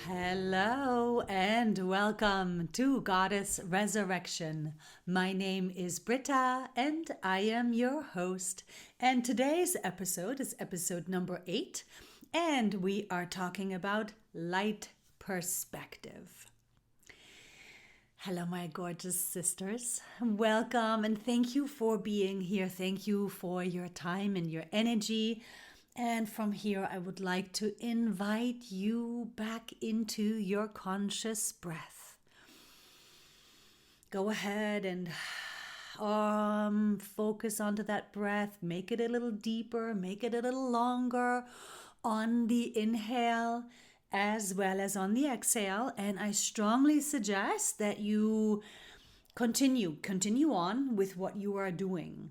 Hello and welcome to Goddess Resurrection. My name is Britta and I am your host. And today's episode is episode number 8, and we are talking about light perspective. Hello, my gorgeous sisters. Welcome and thank you for being here. Thank you for your time and your energy. And from here, I would like to invite you back into your conscious breath. Go ahead and focus onto that breath. Make it a little deeper, make it a little longer on the inhale as well as on the exhale. And I strongly suggest that you continue on with what you are doing.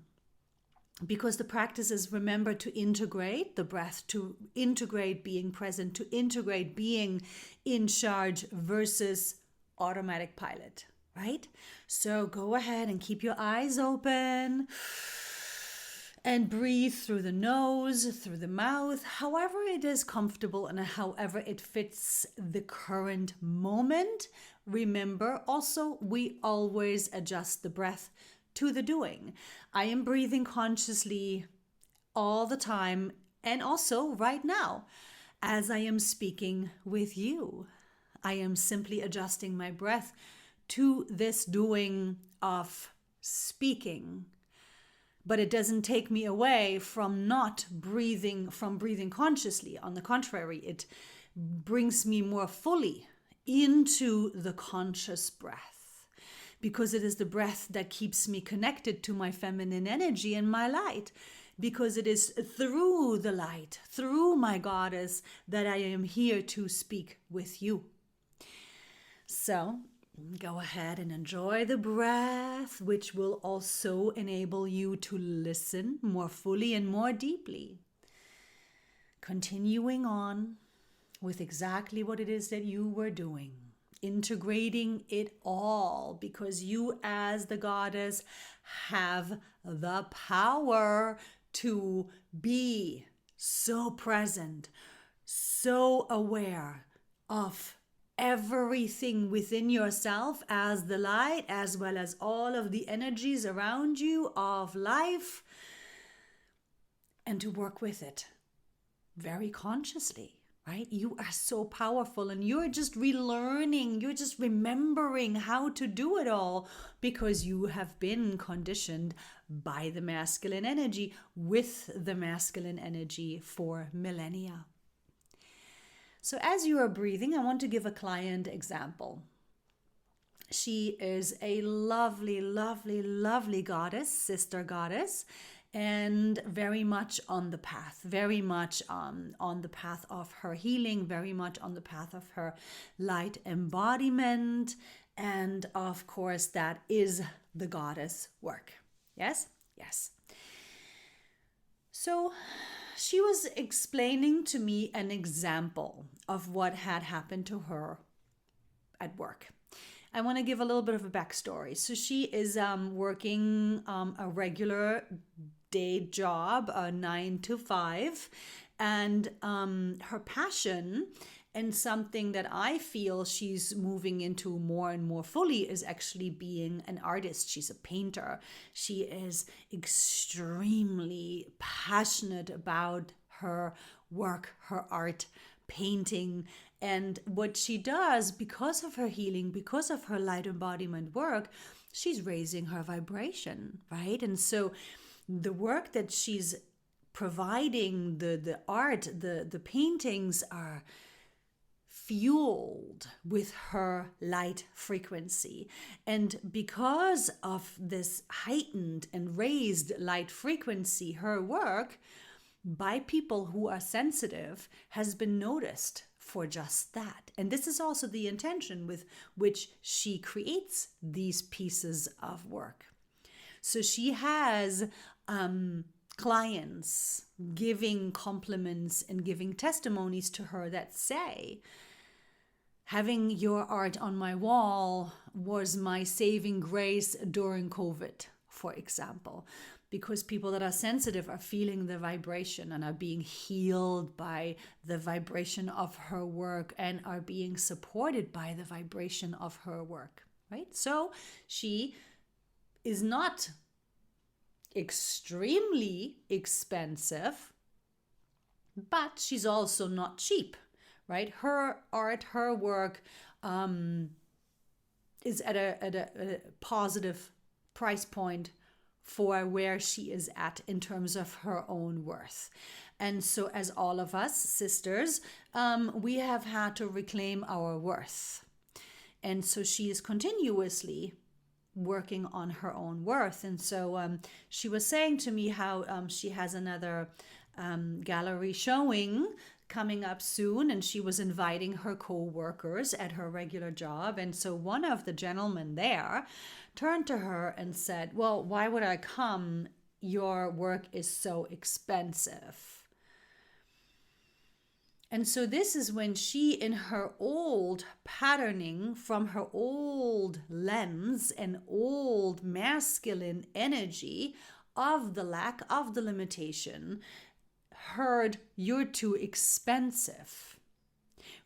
Because the practice is, remember, to integrate the breath, to integrate being present, to integrate being in charge versus automatic pilot, right? So go ahead and keep your eyes open and breathe through the nose, through the mouth, however it is comfortable and however it fits the current moment. Remember, also, we always adjust the breath to the doing. I am breathing consciously all the time and also right now as I am speaking with you. I am simply adjusting my breath to this doing of speaking. But it doesn't take me away from breathing consciously. On the contrary, it brings me more fully into the conscious breath. Because it is the breath that keeps me connected to my feminine energy and my light. Because it is through the light, through my goddess, that I am here to speak with you. So go ahead and enjoy the breath, which will also enable you to listen more fully and more deeply. Continuing on with exactly what it is that you were doing. Integrating it all, because you as the goddess have the power to be so present, so aware of everything within yourself as the light, as well as all of the energies around you of life, and to work with it very consciously. Right? You are so powerful and you're just relearning, you're just remembering how to do it all because you have been conditioned by the masculine energy, with the masculine energy for millennia. So as you are breathing, I want to give a client example. She is a lovely, lovely, lovely goddess, sister goddess, and very much on the path, very much on the path of her healing, very much on the path of her light embodiment. And of course, that is the goddess work. Yes? Yes. So she was explaining to me an example of what had happened to her at work. I want to give a little bit of a backstory. So she is working a regular day job, 9 to 5, and her passion and something that I feel she's moving into more and more fully is actually being an artist. She's a painter. She is extremely passionate about her work, her art, painting, and what she does because of her healing, because of her light embodiment work, she's raising her vibration, right? And so the work that she's providing, the art, the paintings are fueled with her light frequency. And because of this heightened and raised light frequency, her work by people who are sensitive has been noticed for just that. And this is also the intention with which she creates these pieces of work. So she has clients giving compliments and giving testimonies to her that say, having your art on my wall was my saving grace during COVID, for example. because people that are sensitive are feeling the vibration and are being healed by the vibration of her work and are being supported by the vibration of her work, right? So she is not extremely expensive, but she's also not cheap, right? Her art, her work is at a positive price point for where she is at in terms of her own worth. And so as all of us sisters, we have had to reclaim our worth. And so she is continuously working on her own worth. And so she was saying to me how she has another gallery showing coming up soon, and she was inviting her co-workers at her regular job. And so one of the gentlemen there turned to her and said, well, why would I come? Your work is so expensive. And so this is when she, in her old patterning from her old lens and old masculine energy of the lack, of the limitation, heard you're too expensive,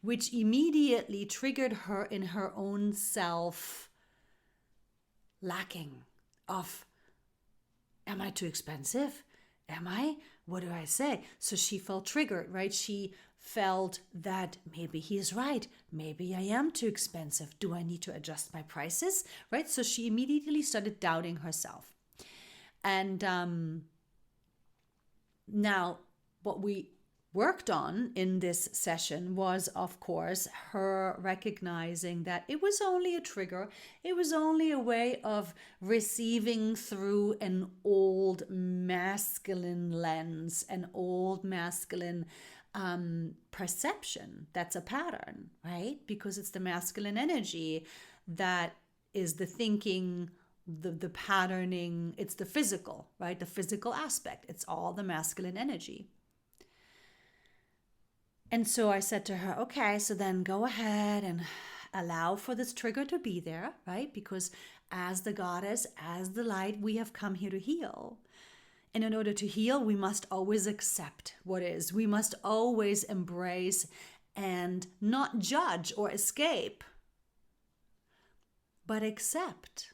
which immediately triggered her in her own self lacking of, am I too expensive? Am I? What do I say? So she felt triggered, right? She felt that maybe he's right. Maybe I am too expensive. Do I need to adjust my prices? Right? So she immediately started doubting herself. And now what we worked on in this session was, of course, her recognizing that it was only a trigger. It was only a way of receiving through an old masculine lens, an old masculine perception. That's a pattern, right? Because it's the masculine energy that is the thinking, the patterning. It's the physical, right? The physical aspect. It's all the masculine energy. And so I said to her, okay, so then go ahead and allow for this trigger to be there, right? Because as the goddess, as the light, we have come here to heal. And in order to heal, we must always accept what is. We must always embrace and not judge or escape, but accept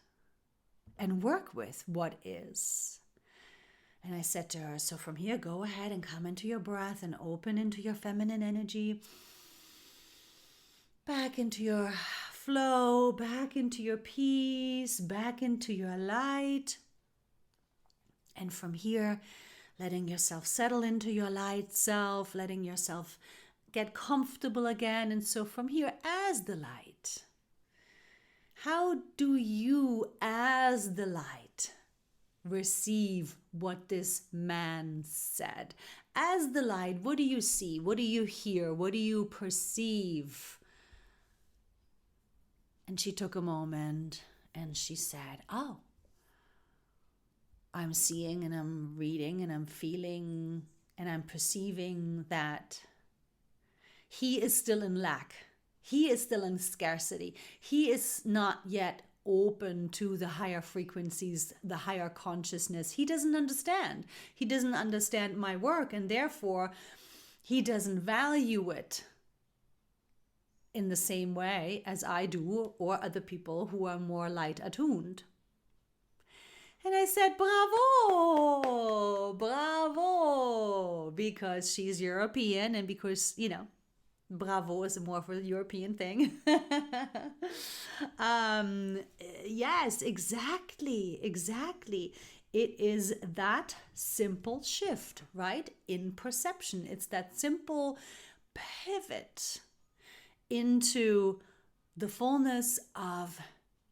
and work with what is. And I said to her, so from here, go ahead and come into your breath and open into your feminine energy, back into your flow, back into your peace, back into your light. And from here, letting yourself settle into your light self, letting yourself get comfortable again. And so from here, as the light, how do you, as the light, receive what this man said? As the light, what do you see? What do you hear? What do you perceive? And she took a moment and she said, oh, I'm seeing and I'm reading and I'm feeling and I'm perceiving that he is still in lack. He is still in scarcity. He is not yet open to the higher frequencies, the higher consciousness. He doesn't understand. He doesn't understand my work, and therefore he doesn't value it in the same way as I do or other people who are more light attuned. And I said, bravo, bravo, because she's European and because, bravo is more for the European thing. Yes, exactly. It is that simple shift, right? In perception. It's that simple pivot into the fullness of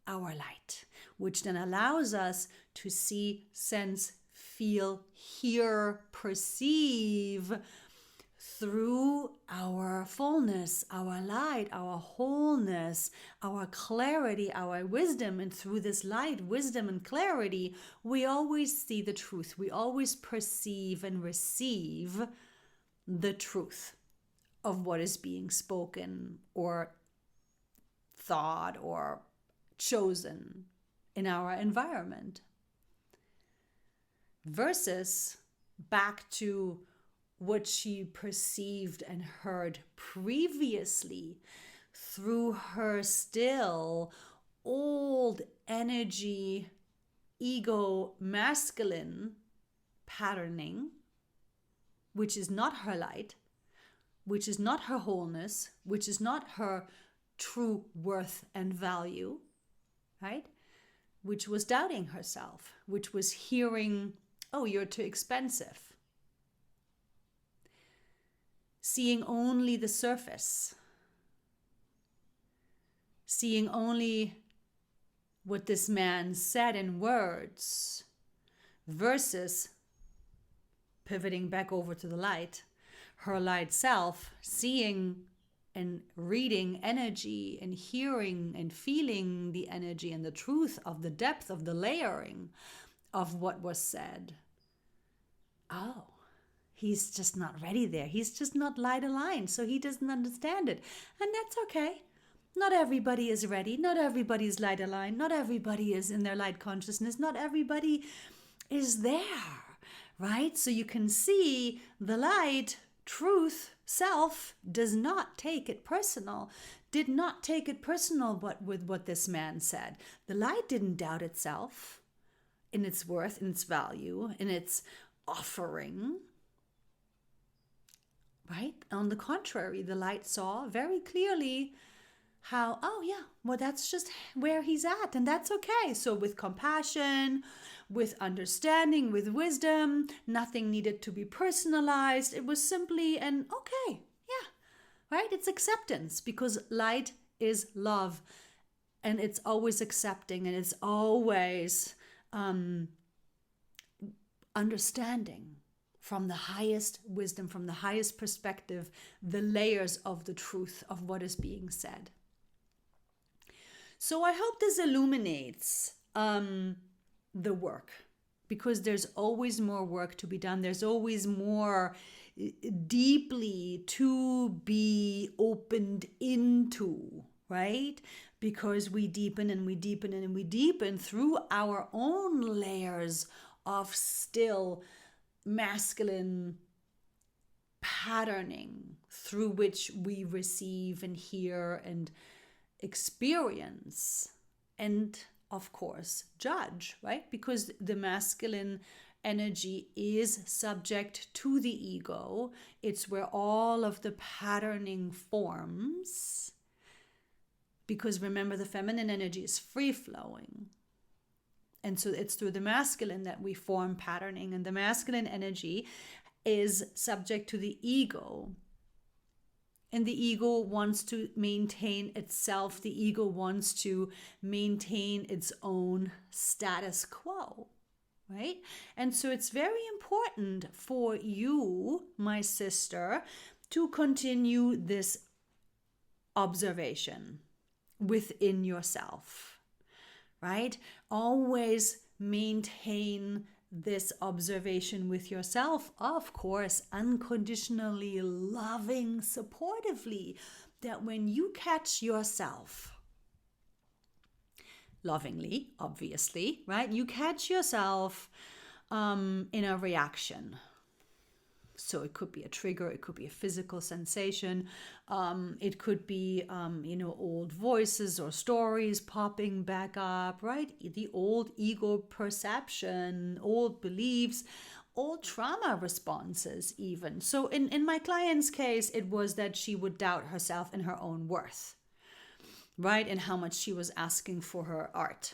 our light, which then allows us to see, sense, feel, hear, perceive through our fullness, our light, our wholeness, our clarity, our wisdom. And through this light, wisdom, and clarity, we always see the truth. We always perceive and receive the truth of what is being spoken or thought or chosen in our environment. versus back to what she perceived and heard previously through her still old energy, ego, masculine patterning, which is not her light, which is not her wholeness, which is not her true worth and value, right? Which was doubting herself, which was hearing, oh, you're too expensive. Seeing only the surface. Seeing only what this man said in words versus pivoting back over to the light, her light self, seeing and reading energy and hearing and feeling the energy and the truth of the depth of the layering of what was said. Oh, he's just not ready there. He's just not light aligned, so he doesn't understand it. And that's okay. Not everybody is ready. Not everybody is light aligned. Not everybody is in their light consciousness. Not everybody is there, right? So you can see the light, truth, self does not take it personal, did not take it personal, but with what this man said. The light didn't doubt itself in its worth, in its value, in its offering, right? On the contrary, the light saw very clearly how, oh yeah, well, that's just where he's at, and that's okay. So with compassion, with understanding, with wisdom, nothing needed to be personalized. It was simply an okay, yeah, right? It's acceptance, because light is love, and it's always accepting, and it's always understanding from the highest wisdom, from the highest perspective, the layers of the truth of what is being said. So I hope this illuminates the work, because there's always more work to be done. There's always more deeply to be opened into, right? Because we deepen and we deepen and we deepen through our own layers of still masculine patterning through which we receive and hear and experience and, of course, judge, right? Because the masculine energy is subject to the ego. It's where all of the patterning forms. Because remember, the feminine energy is free-flowing. And so it's through the masculine that we form patterning. And the masculine energy is subject to the ego. And the ego wants to maintain itself. The ego wants to maintain its own status quo, right? And so it's very important for you, my sister, to continue this observation within yourself, right? Always maintain this observation with yourself, of course, unconditionally loving, supportively, that when you catch yourself, lovingly, obviously, right? You catch yourself in a reaction. So it could be a trigger, it could be a physical sensation, it could be, old voices or stories popping back up, right? The old ego perception, old beliefs, old trauma responses even. So in my client's case, it was that she would doubt herself and her own worth, right? And how much she was asking for her art.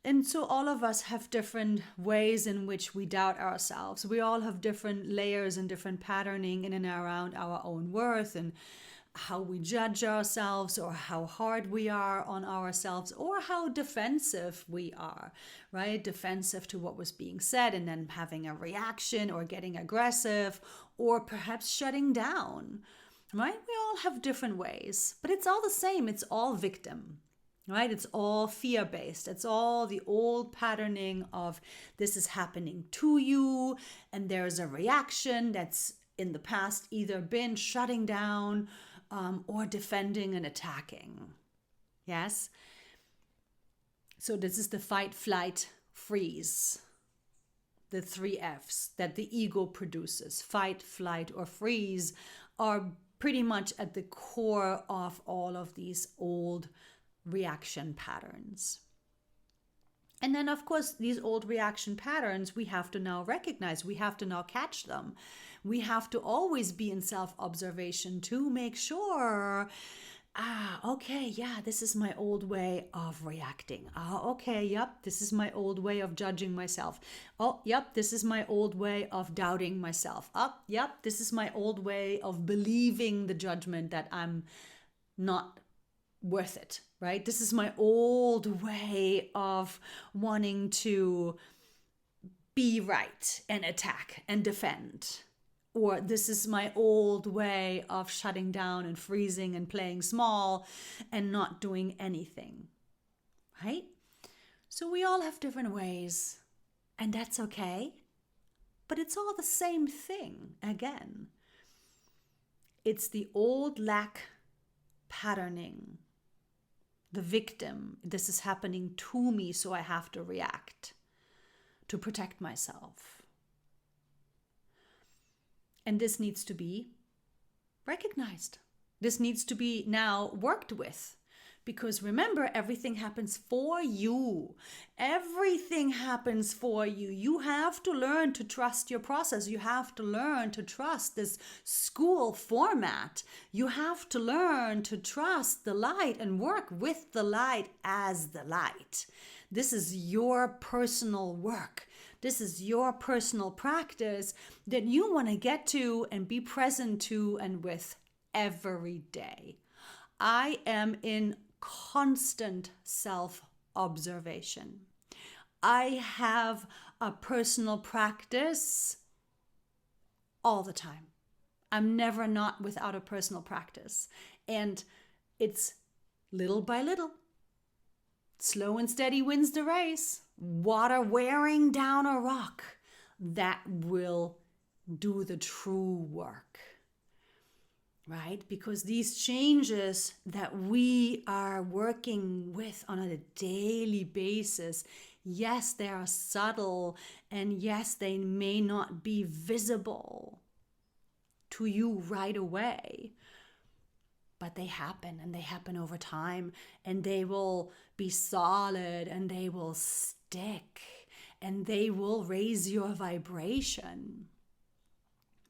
And so all of us have different ways in which we doubt ourselves. We all have different layers and different patterning in and around our own worth and how we judge ourselves, or how hard we are on ourselves, or how defensive we are, right? Defensive to what was being said and then having a reaction or getting aggressive or perhaps shutting down, right? We all have different ways, but it's all the same. It's all victim. Right? It's all fear-based. It's all the old patterning of this is happening to you, and there's a reaction that's in the past either been shutting down or defending and attacking. Yes? So this is the fight, flight, freeze. The 3 F's that the ego produces, fight, flight, or freeze, are pretty much at the core of all of these old reaction patterns. And then, of course, these old reaction patterns, we have to now recognize, we have to now catch them. We have to always be in self-observation to make sure, okay, yeah, this is my old way of reacting. Okay, yep, this is my old way of judging myself. Oh, yep, this is my old way of doubting myself. Yep, this is my old way of believing the judgment that I'm not worth it, right? This is my old way of wanting to be right and attack and defend. Or this is my old way of shutting down and freezing and playing small and not doing anything, right? So we all have different ways, and that's okay. But it's all the same thing again. It's the old lack patterning. The victim, this is happening to me, so I have to react to protect myself. And this needs to be recognized. This needs to be now worked with. Because remember, everything happens for you. Everything happens for you. You have to learn to trust your process. You have to learn to trust this school format. You have to learn to trust the light and work with the light as the light. This is your personal work. This is your personal practice that you want to get to and be present to and with every day. I am in constant self-observation. I have a personal practice all the time. I'm never not without a personal practice. And it's little by little. Slow and steady wins the race. Water wearing down a rock. That will do the true work. Right? Because these changes that we are working with on a daily basis, yes, they are subtle, and yes, they may not be visible to you right away. But they happen, and they happen over time, and they will be solid, and they will stick, and they will raise your vibration,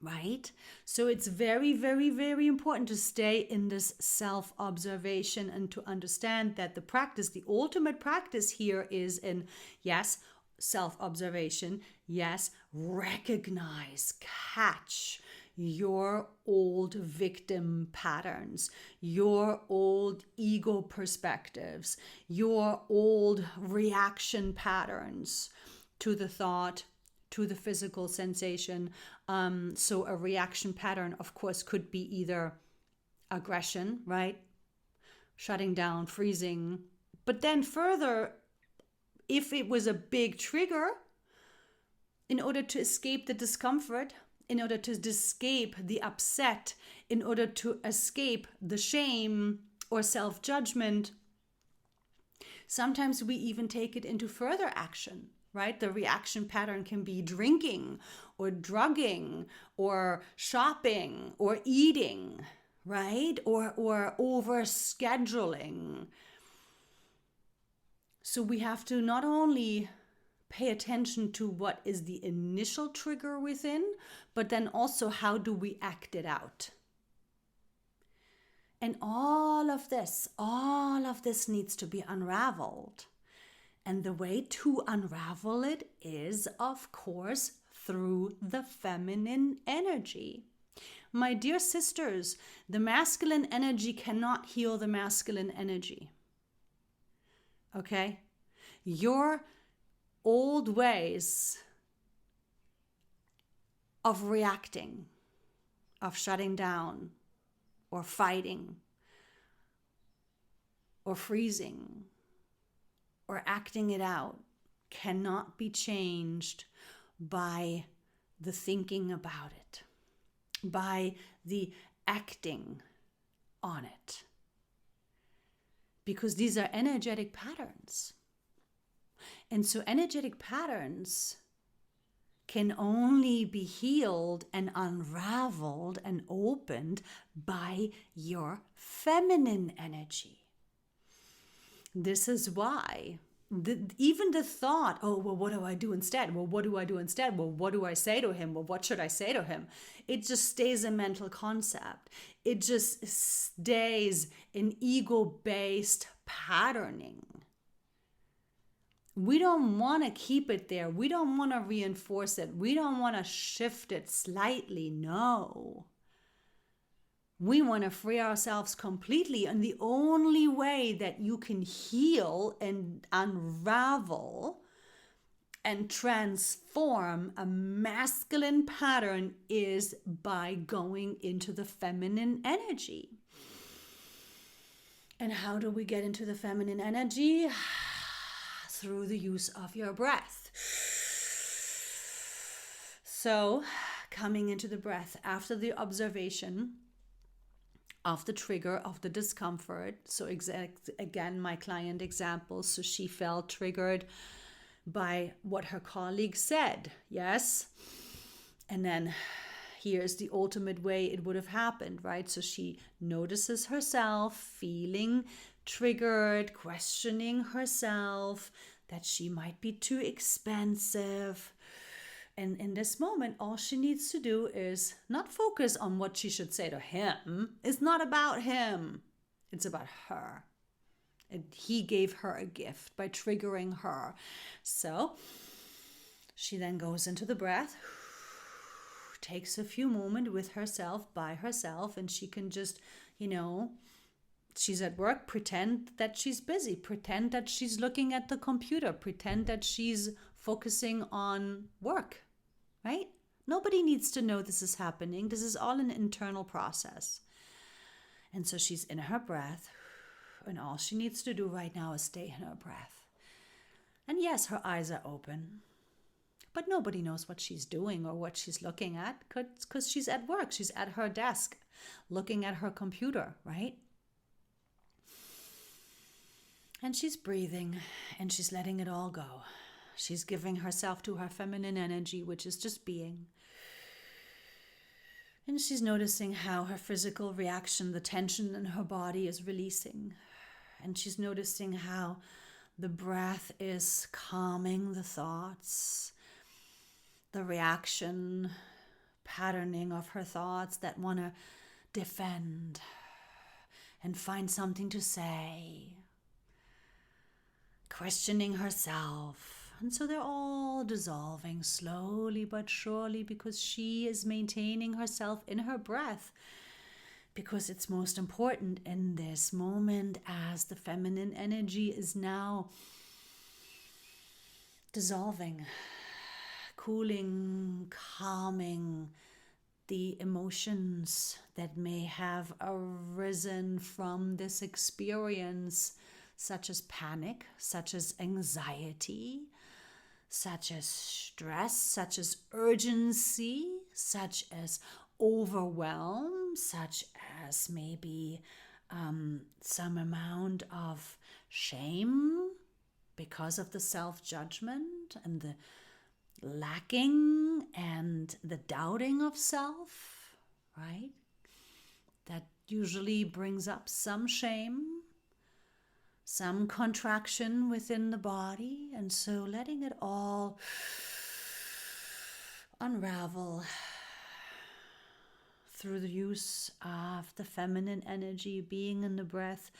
right? So it's very, very, very important to stay in this self-observation and to understand that the practice, the ultimate practice here is in, yes, self-observation, yes, recognize, catch your old victim patterns, your old ego perspectives, your old reaction patterns to the thought, to the physical sensation. So a reaction pattern, of course, could be either aggression, right? Shutting down, freezing. But then further, if it was a big trigger, in order to escape the discomfort, in order to escape the upset, in order to escape the shame or self-judgment, sometimes we even take it into further action, right? The reaction pattern can be drinking or drugging or shopping or eating, right? Or overscheduling. So we have to not only pay attention to what is the initial trigger within, but then also how do we act it out? And all of this needs to be unraveled. And the way to unravel it is, of course, through the feminine energy. My dear sisters, the masculine energy cannot heal the masculine energy. Okay? Your old ways of reacting, of shutting down, or fighting, or freezing, or acting it out cannot be changed by the thinking about it, by the acting on it. Because these are energetic patterns. And so energetic patterns can only be healed and unraveled and opened by your feminine energy. This is why even the thought, oh, well, what do I do instead? Well, what do I do instead? Well, what do I say to him? Well, what should I say to him? It just stays a mental concept. It just stays an ego-based patterning. We don't want to keep it there. We don't want to reinforce it. We don't want to shift it slightly. No. We want to free ourselves completely. And the only way that you can heal and unravel and transform a masculine pattern is by going into the feminine energy. And how do we get into the feminine energy? Through the use of your breath. So, coming into the breath after the observation of the trigger, of the discomfort. So again, my client example. So she felt triggered by what her colleague said. Yes. And then here's the ultimate way it would have happened, right? So she notices herself feeling triggered, questioning herself, that she might be too expensive. And in this moment, all she needs to do is not focus on what she should say to him. It's not about him. It's about her. And he gave her a gift by triggering her. So she then goes into the breath, takes a few moments with herself, by herself, and she can just, she's at work, pretend that she's busy, pretend that she's looking at the computer, pretend that she's focusing on work, right? Nobody needs to know this is happening. This is all an internal process. And so she's in her breath, and all she needs to do right now is stay in her breath. And yes, her eyes are open, but nobody knows what she's doing or what she's looking at because she's at work. She's at her desk looking at her computer, right? And she's breathing and she's letting it all go. She's giving herself to her feminine energy, which is just being. And she's noticing how her physical reaction, the tension in her body is releasing. And she's noticing how the breath is calming the thoughts, the reaction, patterning of her thoughts that want to defend and find something to say, questioning herself. And so they're all dissolving slowly but surely because she is maintaining herself in her breath, because it's most important in this moment as the feminine energy is now dissolving, cooling, calming the emotions that may have arisen from this experience, such as panic, such as anxiety, such as stress, such as urgency, such as overwhelm, such as maybe some amount of shame because of the self-judgment and the lacking and the doubting of self, right? That usually brings up some shame, some contraction within the body. And so letting it all unravel through the use of the feminine energy, being in the breath,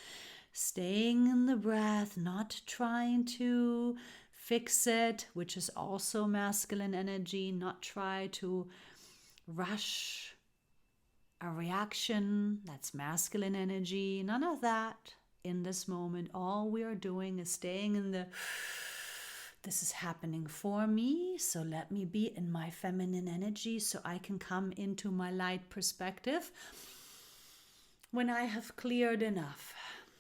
staying in the breath, not trying to fix it, which is also masculine energy, not try to rush a reaction, that's masculine energy, none of that. In this moment, all we are doing is staying in the, this is happening for me, so let me be in my feminine energy so I can come into my light perspective. When I have cleared enough,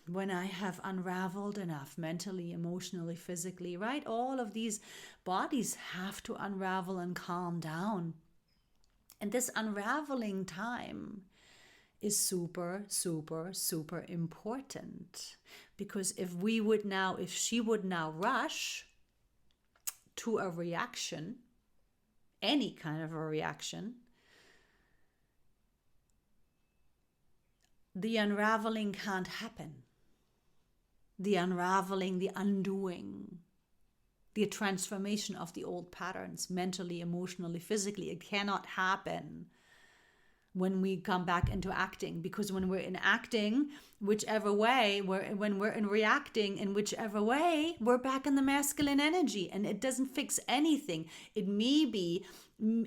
when I have unraveled enough mentally, emotionally, physically, right? All of these bodies have to unravel and calm down. And this unraveling time is super, super, super important. Because if she would now rush, to a reaction, any kind of a reaction, the unraveling can't happen. The unraveling, the undoing, the transformation of the old patterns, mentally, emotionally, physically, it cannot happen when we come back into acting. Because when we're in acting, whichever way, when we're in reacting, in whichever way, we're back in the masculine energy, and it doesn't fix anything. It maybe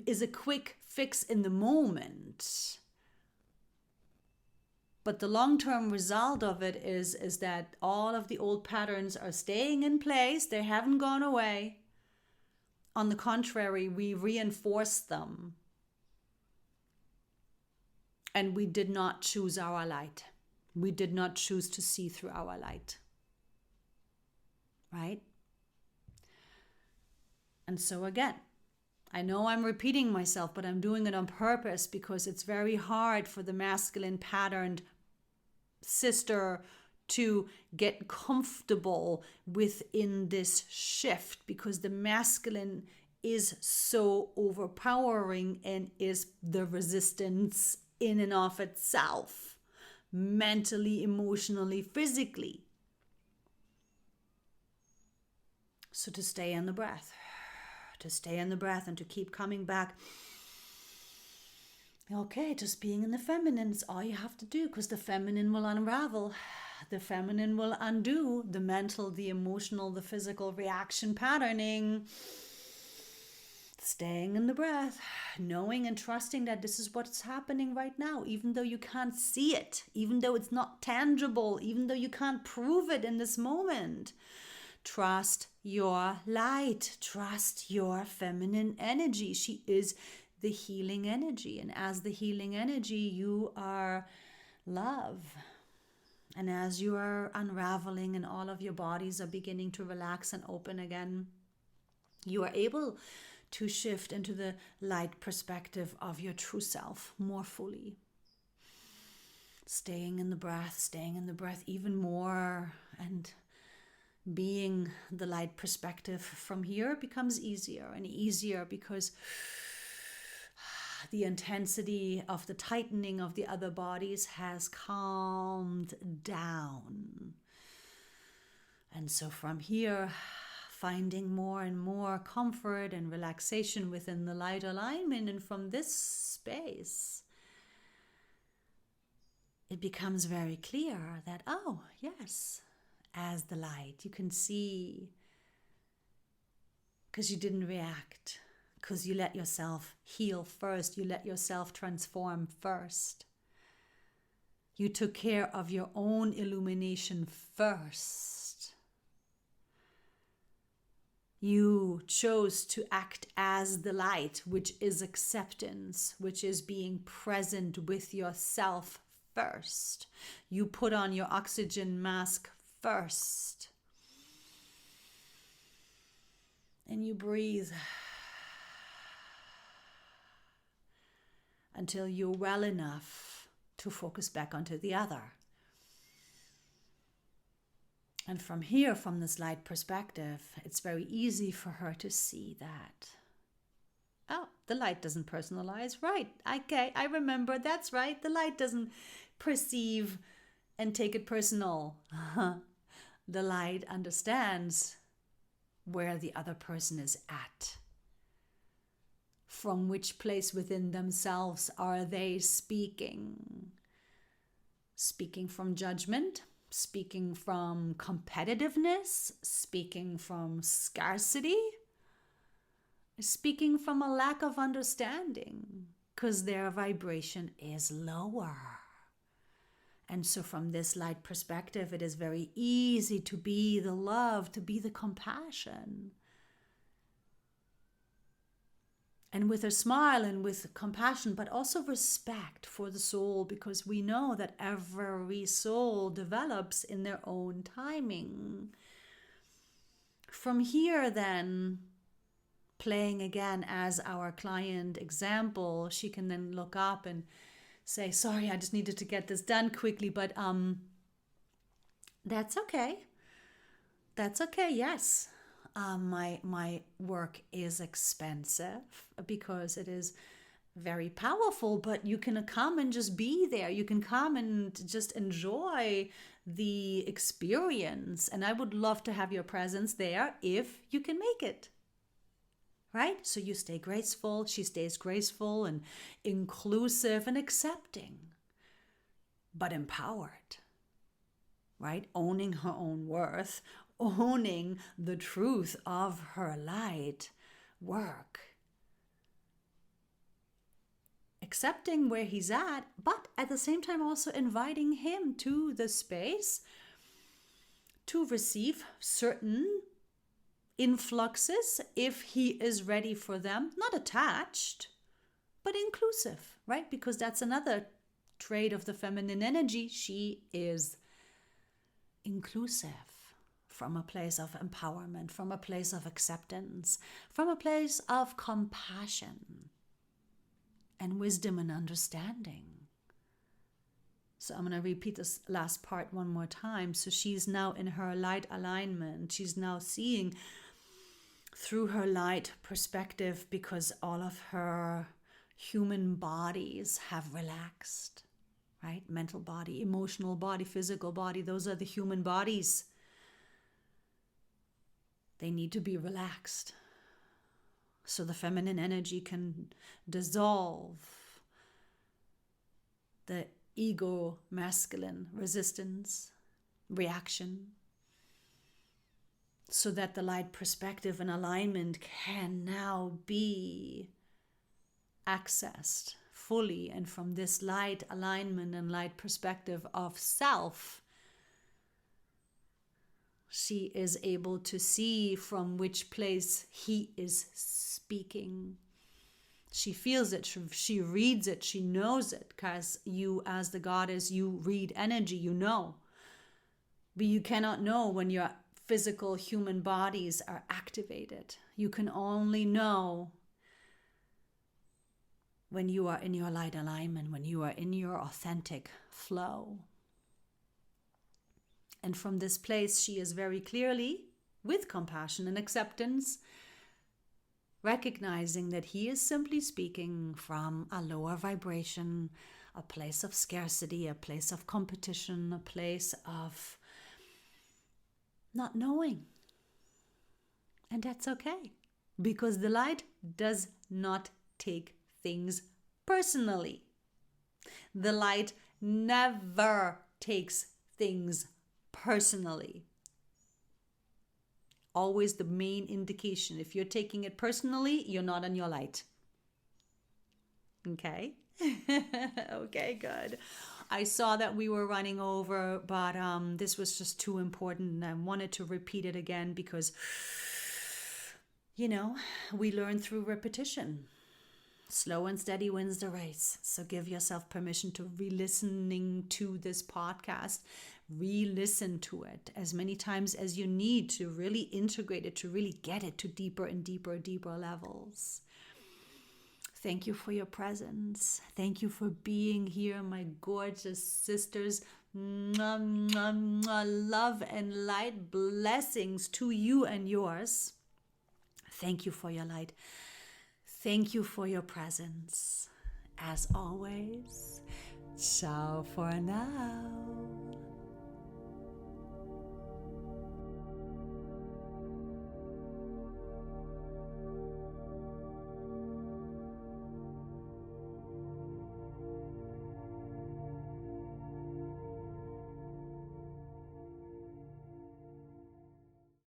is a quick fix in the moment. But the long-term result of it is that all of the old patterns are staying in place. They haven't gone away. On the contrary, we reinforce them. And we did not choose our light. We did not choose to see through our light. Right? And so again, I know I'm repeating myself, but I'm doing it on purpose because it's very hard for the masculine patterned sister to get comfortable within this shift, because the masculine is so overpowering and is the resistance in and of itself, mentally, emotionally, physically. So to stay in the breath, and to keep coming back. Okay, just being in the feminine is all you have to do, because the feminine will unravel. The feminine will undo the mental, the emotional, the physical reaction patterning. Staying in the breath, knowing and trusting that this is what's happening right now, even though you can't see it, even though it's not tangible, even though you can't prove it in this moment. Trust your light. Trust your feminine energy. She is the healing energy. And as the healing energy, you are love. And as you are unraveling and all of your bodies are beginning to relax and open again, you are able to shift into the light perspective of your true self more fully. Staying in the breath even more, and being the light perspective from here becomes easier and easier, because the intensity of the tightening of the other bodies has calmed down. And so from here, finding more and more comfort and relaxation within the light alignment, and from this space, it becomes very clear that, oh, yes, as the light, you can see, because you didn't react, because you let yourself heal first, you let yourself transform first. You took care of your own illumination first. You chose to act as the light, which is acceptance, which is being present with yourself first. You put on your oxygen mask first. And you breathe until you're well enough to focus back onto the other. And from here, from this light perspective, it's very easy for her to see that, oh, the light doesn't personalize. Right. Okay, I remember. That's right. The light doesn't perceive and take it personal. The light understands where the other person is at. From which place within themselves are they speaking? Speaking from judgment? Speaking from competitiveness? Speaking from scarcity? Speaking from a lack of understanding, because their vibration is lower. And so from this light perspective, it is very easy to be the love, to be the compassion. And with a smile and with compassion, but also respect for the soul, because we know that every soul develops in their own timing. From here then, playing again as our client example, she can then look up and say, sorry, I just needed to get this done quickly, but that's okay. That's okay, yes. my work is expensive because it is very powerful, but you can come and just be there. You can come and just enjoy the experience. And I would love to have your presence there if you can make it. Right? So you stay graceful. She stays graceful and inclusive and accepting, but empowered. Right? Owning her own worth, owning the truth of her light work. Accepting where he's at, but at the same time also inviting him to the space to receive certain influxes if he is ready for them, not attached, but inclusive, right? Because that's another trait of the feminine energy. She is inclusive from a place of empowerment, from a place of acceptance, from a place of compassion and wisdom and understanding. So I'm going to repeat this last part one more time. So she's now in her light alignment. She's now seeing through her light perspective because all of her human bodies have relaxed, right? Mental body, emotional body, physical body. Those are the human bodies. They need to be relaxed so the feminine energy can dissolve the ego masculine resistance, reaction, so that the light perspective and alignment can now be accessed fully. And from this light alignment and light perspective of self, she is able to see from which place he is speaking. She feels it, she reads it, she knows it, because you as the goddess, you read energy, you know. But you cannot know when your physical human bodies are activated. You can only know when you are in your light alignment, when you are in your authentic flow. And from this place, she is very clearly, with compassion and acceptance, recognizing that he is simply speaking from a lower vibration, a place of scarcity, a place of competition, a place of not knowing. And that's okay, because the light does not take things personally. The light never takes things personally. Always the main indication. If you're taking it personally, you're not in your light. Okay? Okay, good. I saw that we were running over, but this was just too important, and I wanted to repeat it again because, we learn through repetition. Slow and steady wins the race. So give yourself permission to re-listening to this podcast. Re-listen to it as many times as you need to really integrate it, to really get it to deeper and deeper levels. Thank you for your presence. Thank you for being here, my gorgeous sisters. Mwah, mwah, mwah. Love and light blessings to you and yours. Thank you for your light. Thank you for your presence. As always, ciao for now.